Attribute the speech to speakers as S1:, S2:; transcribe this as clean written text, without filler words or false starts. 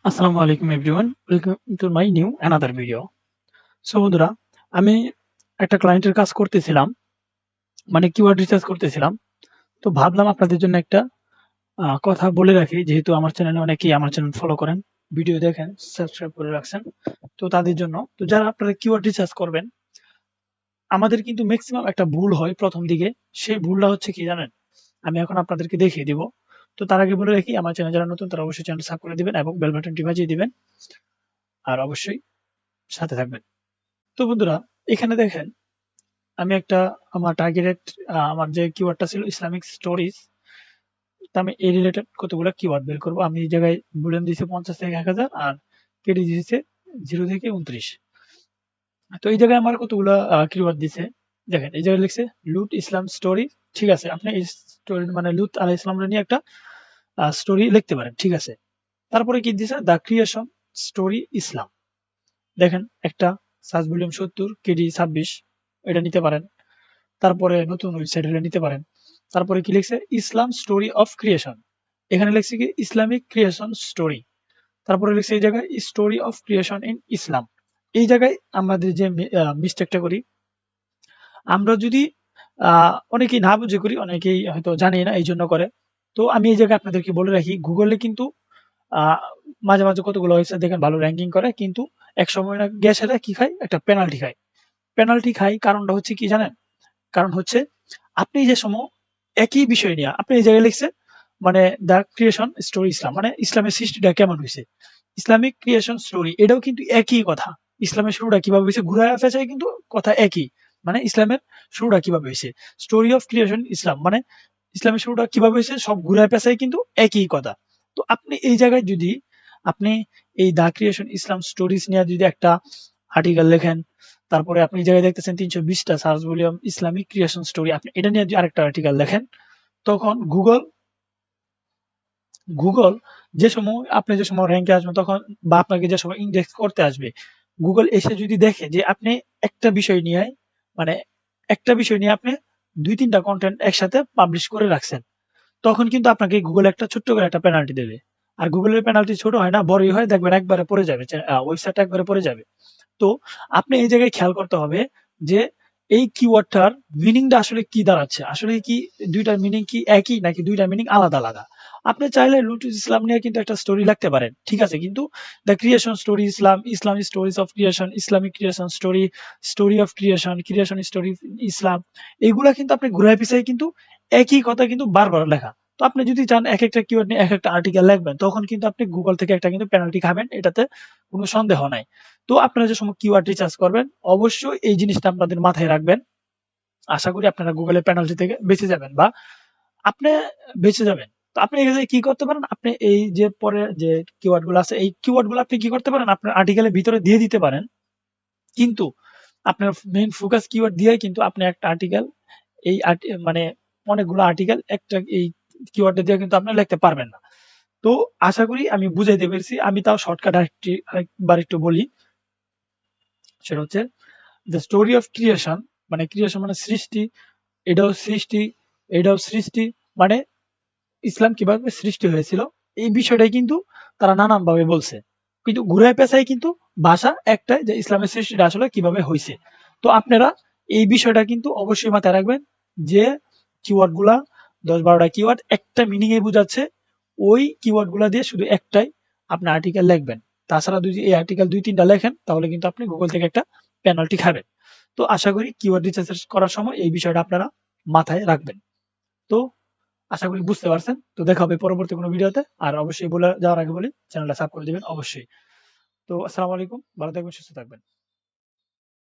S1: আসসালামু আলাইকুম everyone, welcome to my new another video. So বন্ধুরা, আমি একটা ক্লায়েন্টের কাজ করতেছিলাম, মানে কিওয়ার্ড রিসার্চ করতেছিলাম। তো ভাবলাম আপনাদের জন্য একটা কথা বলে রাখি, যেহেতু আমার চ্যানেলে অনেকেই আমার চ্যানেল ফলো করেন, ভিডিও দেখেন, সাবস্ক্রাইব করে রাখছেন। তো তাদের জন্য, তো যারা আপনারা কিওয়ার্ড রিসার্চ করবেন, আমাদের কিন্তু ম্যাক্সিমাম একটা ভুল হয় প্রথম দিকে। সেই ভুলটা হচ্ছে কি জানেন? আমি এখন আপনাদেরকে দেখিয়ে দিব। তো তার আগে বলে রাখি, আমার চ্যানেল যারা নতুন তারা অবশ্যই চ্যানেল সাবস্ক্রাইব করে দিবেন এবং বেল বাটনটি বাজিয়ে দিবেন, আর অবশ্যই সাথে থাকবেন। তো বন্ধুরা, এখানে দেখেন আমি একটা আমার টার্গেটেড আমার যে কিওয়ার্ডটা ছিল ইসলামিক স্টোরিজ। তো আমি এই রিলেটেড কতগুলো কিওয়ার্ড বের করবো। আমি এই জায়গায় বুলেন দিয়েছি 50 থেকে 1000 আর কেটে দিয়েছে 0 থেকে 29। তো এই জায়গায় আমার কতগুলো কিওয়ার্ড দিছে। দেখেন এই জায়গায় লিখছে লুট ইসলাম স্টোরি। ঠিক আছে, আপনি এই স্টোরি মানে লুট আলাইহিস ইসলামরা নিয়ে একটা স্টোরি লিখতে পারেন। ঠিক আছে, তারপরে কি দিছে দ্য ক্রিয়েশন স্টোরি ইসলাম। দেখেন একটা সার্চ ভলিউম 70 কেডি 26, এটা নিতে পারেন। তারপরে নতুন ওয়েবসাইট হলে নিতে পারেন। তারপরে কি লিখছে ইসলাম স্টোরি অফ ক্রিয়েশন, এখানে লিখছে কি ইসলামিক ক্রিয়েশন স্টোরি। তারপরে লিখছে এই জায়গায় স্টোরি অফ ক্রিয়েশন ইন ইসলাম। এই জায়গায় আমাদের যে মিস্টেকটা করি, আমরা যদি অনেকেই না বুঝে করি, অনেকেই হয়তো জানে না এই জন্য করে। তো আমি এই জায়গায় আপনাদেরকে বলে রাখি, গুগলে কিন্তু আহ, মাঝে মাঝে কতগুলো ওয়েবসাইট দেখেন ভালো র্যাঙ্কিং করে, কিন্তু এক সময় না গেছে কি খায়, একটা পেনাল্টি খায়। পেনাল্টি খাই কারণটা হচ্ছে কি জানেন? কারণ হচ্ছে আপনি যে সময় একই বিষয় নিয়ে আপনি এই জায়গায় লিখছেন, মানে দ্য ক্রিয়েশন স্টোরি ইসলাম, মানে ইসলামের সৃষ্টিটা কেমন হয়েছে, ইসলামিক ক্রিয়েশন স্টোরি, এটাও কিন্তু একই কথা। ইসলামের শুরুটা কিভাবে হয়েছে ঘুরায় ফেঁচায় কিন্তু কথা একই। মানে ইসলামের শুরুটা কিভাবে হয়েছে, স্টোরি অফ ক্রিয়েশন ইসলাম, মানে ইসলামের শুরুটা কিভাবে হয়েছে সব ঘুরায় পেঁচায় কিন্তু একই কথা। তো আপনি এই জায়গায় যদি আপনি এই দা ক্রিয়েশন ইসলাম স্টোরিজ নিয়ে যদি একটা আর্টিকেল লেখেন, তারপরে আপনি এই জায়গায় দেখতেছেন 320টা search volume Islamic creation story, আপনি এটা নিয়ে যদি আরেকটা আর্টিকেল লেখেন, তখন গুগল গুগল যে সময় র্যাঙ্কে আসবেন তখন, বা আপনাকে যে সময় ইন্ডেক্স করতে আসবে, গুগল এসে যদি দেখে যে আপনি একটা বিষয় নিয়ে মানে একটা বিষয় নিয়ে আপনি 2-3টা কন্টেন্ট একসাথে পাবলিশ করে রাখছেন, তখন কিন্তু আপনাকে গুগল একটা ছোট্ট করে একটা পেনাল্টি দেবে। আর গুগলের পেনাল্টি ছোট হয় না, বড়ই হয়, দেখবেন একবারে পড়ে যাবে, ওয়েবসাইটটা একবারে পড়ে যাবে। তো আপনি এই জায়গায় খেয়াল করতে হবে যে এই কিওয়ার্ডটার মিনিংটা আসলে কি দাঁড়াচ্ছে, আসলে কি দুইটার মিনিং কি একই নাকি দুইটার মিনিং আলাদা আলাদা। আপনি চাইলে লুটুস ইসলাম নিয়ে কিন্তু একটা স্টোরি লিখতে পারেন, ঠিক আছে, কিন্তু the creation story Islam, Islamic stories of creation, Islamic creation story, story of creation, creation story Islam, এগুলা কিন্তু আপনি ঘুরায় পিছায় কিন্তু একই কথা কিন্তু বারবার লেখা। তো আপনি যদি চান এক একটা কিওয়ার্ড নিয়ে এক একটা আর্টিকেল লিখবেন, তখন কিন্তু আপনি গুগল থেকে একটা কিন্তু পেনাল্টি খাবেন, এটাতে কোনো সন্দেহ নাই। তো আপনারা যে সময় কিওয়ার্ড রিসার্চ করবেন, অবশ্যই এই জিনিসটা আপনাদের মাথায় রাখবেন। আশা করি আপনারা গুগলের পেনাল্টি থেকে বেঁচে যাবেন, বা আপনি বেঁচে যাবেন। তো আপনি এখানে কি করতে পারেন, আপনি এই যে পরে যে কিওয়ার্ড গুলো আছে, এই কিওয়ার্ড গুলো আপনি কি করতে পারেন, আপনার আর্টিকেলের ভিতরে দিয়ে দিতে পারেন। কিন্তু আপনার মেইন ফোকাস কিওয়ার্ড দিয়ে কিন্তু আপনি একটা আর্টিকেল, এই মানে অনেকগুলো আর্টিকেল একটা এই কিওয়ার্ড দিয়ে কিন্তু আপনি লিখতে পারবেন না। তো আশা করি আমি বুঝাইতে পেরেছি। আমি তাও শর্টকাট আরেকবার একটু বলি, সেটা হচ্ছে দ্য স্টোরি অফ ক্রিয়েশন, মানে ক্রিয়েশন মানে সৃষ্টি, এটাও সৃষ্টি, এটাও সৃষ্টি, মানে ইসলাম কিভাবে সৃষ্টি হয়েছিল, এই বিষয়টাই কিন্তু তারা নানান ভাবে বলছে, কিন্তু ঘুরায় পেঁচায় কিন্তু ভাষা একটাই, যে ইসলামের সৃষ্টিটা আসলে কিভাবে হয়েছে। তো আপনারা এই বিষয়টা কিন্তু অবশ্যই মাথায় রাখবেন, যে কিওয়ার্ড গুলা 10-12টা কিওয়ার্ড একটা মিনিং এ বোঝাচ্ছে, ওই কিওয়ার্ড গুলা দিয়ে শুধু একটাই আপনি আর্টিকেল লিখবেন। তাছাড়া যদি এই আর্টিকেল 2-3টা লেখেন, তাহলে কিন্তু আপনি গুগল থেকে একটা পেনাল্টি খাবেন। তো আশা করি কিওয়ার্ড রিসার্চ করার সময় এই বিষয়টা আপনারা মাথায় রাখবেন। তো আশা করি বুঝতে পারছেন। তো দেখা হবে পরবর্তী কোনো ভিডিওতে। আর অবশ্যই বলে যাওয়ার আগে বলি, চ্যানেলটা সাবস্ক্রাইব করে দিবেন অবশ্যই। তো আসসালামু আলাইকুম, ভালো থাকবেন, সুস্থ থাকবেন।